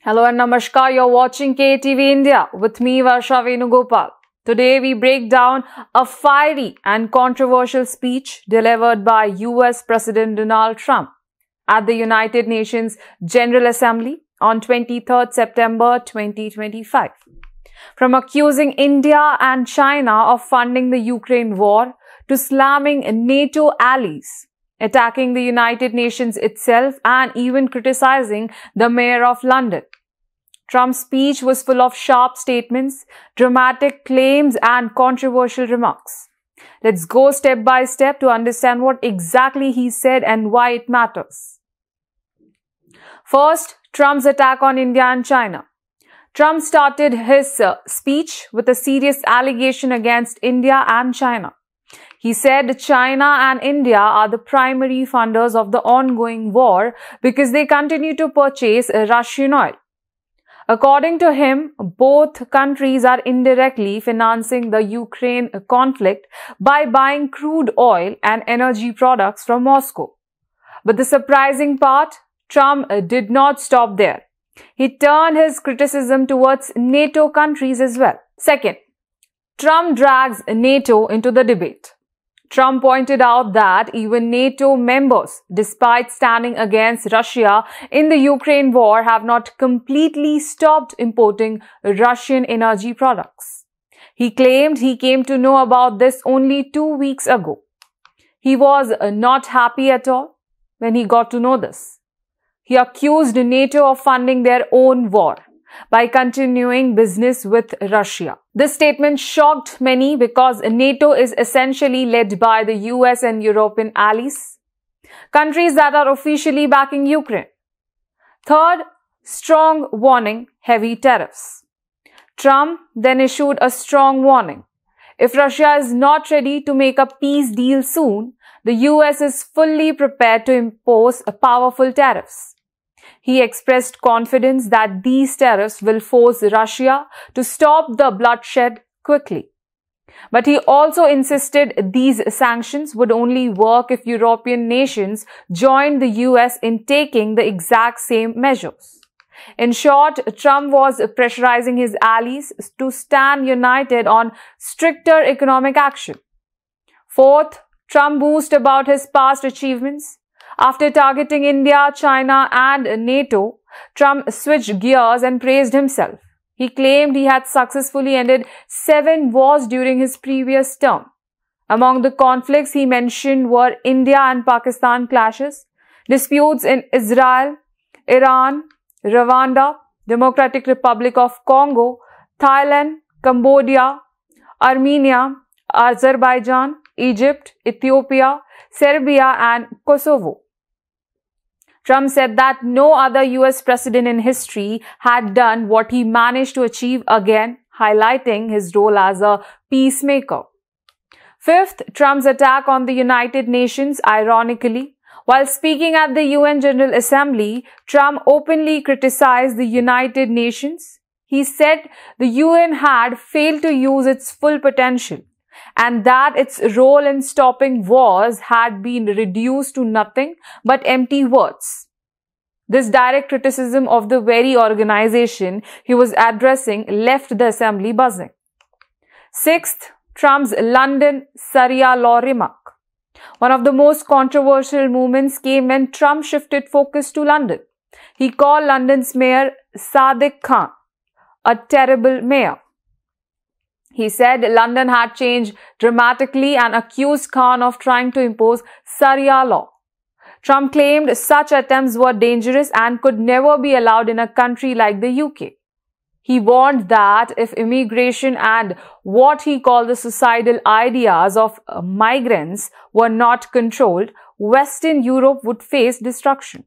Hello and namaskar, you're watching KATV India with me Varsha Venugopal. Today we break down a fiery and controversial speech delivered by US President Donald Trump at the United Nations General Assembly on 23rd September 2025. From accusing India and China of funding the Ukraine war to slamming NATO allies, attacking the United Nations itself, and even criticizing the mayor of London. Trump's speech was full of sharp statements, dramatic claims, and controversial remarks. Let's go step by step to understand what exactly he said and why it matters. First, Trump's attack on India and China. Trump started his speech with a serious allegation against India and China. He said China and India are the primary funders of the ongoing war because they continue to purchase Russian oil. According to him, both countries are indirectly financing the Ukraine conflict by buying crude oil and energy products from Moscow. But the surprising part, Trump did not stop there. He turned his criticism towards NATO countries as well. Second, Trump drags NATO into the debate. Trump pointed out that even NATO members, despite standing against Russia in the Ukraine war, have not completely stopped importing Russian energy products. He claimed he came to know about this only 2 weeks ago. He was not happy at all when he got to know this. He accused NATO of funding their own war by continuing business with Russia. This statement shocked many because NATO is essentially led by the US and European allies, countries that are officially backing Ukraine. Third, strong warning, heavy tariffs. Trump then issued a strong warning. If Russia is not ready to make a peace deal soon, the US is fully prepared to impose powerful tariffs. He expressed confidence that these tariffs will force Russia to stop the bloodshed quickly. But he also insisted these sanctions would only work if European nations joined the US in taking the exact same measures. In short, Trump was pressurizing his allies to stand united on stricter economic action. Fourth, Trump boasted about his past achievements. After targeting India, China, and NATO, Trump switched gears and praised himself. He claimed he had successfully ended 7 wars during his previous term. Among the conflicts he mentioned were India and Pakistan clashes, disputes in Israel, Iran, Rwanda, Democratic Republic of Congo, Thailand, Cambodia, Armenia, Azerbaijan, Egypt, Ethiopia, Serbia, and Kosovo. Trump said that no other US president in history had done what he managed to achieve, again highlighting his role as a peacemaker. Fifth, Trump's attack on the United Nations. Ironically, while speaking at the UN General Assembly, Trump openly criticized the United Nations. He said the UN had failed to use its full potential and that its role in stopping wars had been reduced to nothing but empty words. This direct criticism of the very organization he was addressing left the assembly buzzing. Sixth, Trump's London Sharia Law Remark. One of the most controversial moments came when Trump shifted focus to London. He called London's mayor Sadiq Khan a terrible mayor. He said London had changed dramatically and accused Khan of trying to impose Sharia law. Trump claimed such attempts were dangerous and could never be allowed in a country like the UK. He warned that if immigration and what he called the suicidal ideas of migrants were not controlled, Western Europe would face destruction.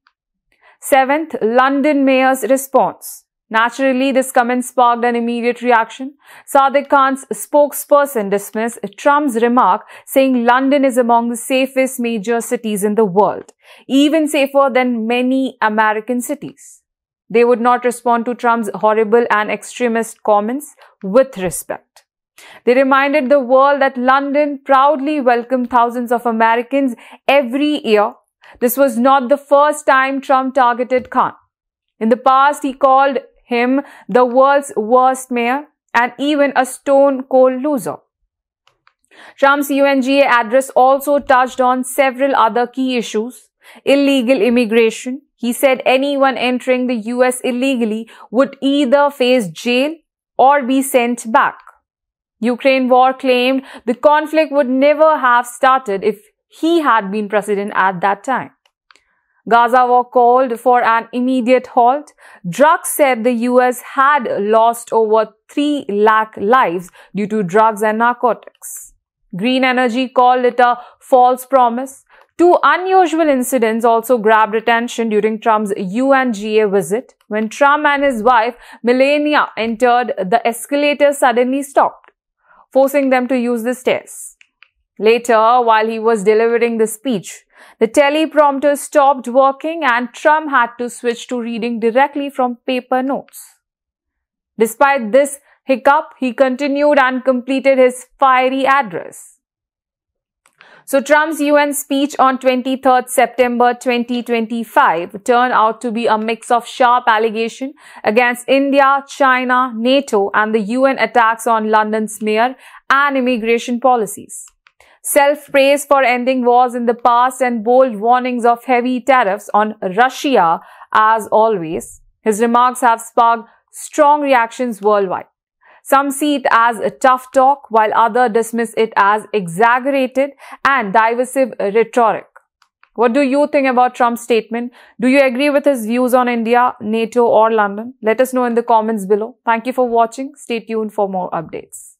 Seventh, London mayor's response. Naturally, this comment sparked an immediate reaction. Sadiq Khan's spokesperson dismissed Trump's remark, saying London is among the safest major cities in the world, even safer than many American cities. They would not respond to Trump's horrible and extremist comments with respect. They reminded the world that London proudly welcomed thousands of Americans every year. This was not the first time Trump targeted Khan. In the past, he called him the world's worst mayor and even a stone-cold loser. Trump's UNGA address also touched on several other key issues. Illegal immigration. He said anyone entering the US illegally would either face jail or be sent back. Ukraine war claimed the conflict would never have started if he had been president at that time. Gaza war called for an immediate halt. Drugs said the US had lost over 3 lakh lives due to drugs and narcotics. Green energy called it a false promise. 2 unusual incidents also grabbed attention during Trump's UNGA visit. When Trump and his wife Melania entered, the escalator suddenly stopped, forcing them to use the stairs. Later, while he was delivering the speech, the teleprompter stopped working and Trump had to switch to reading directly from paper notes. Despite this hiccup, he continued and completed his fiery address. So Trump's UN speech on 23rd September 2025 turned out to be a mix of sharp allegation against India, China, NATO and the UN attacks on London's mayor and immigration policies. Self-praise for ending wars in the past and bold warnings of heavy tariffs on Russia as always. His remarks have sparked strong reactions worldwide. Some see it as a tough talk, while others dismiss it as exaggerated and divisive rhetoric. What do you think about Trump's statement? Do you agree with his views on India, NATO or London? Let us know in the comments below. Thank you for watching. Stay tuned for more updates.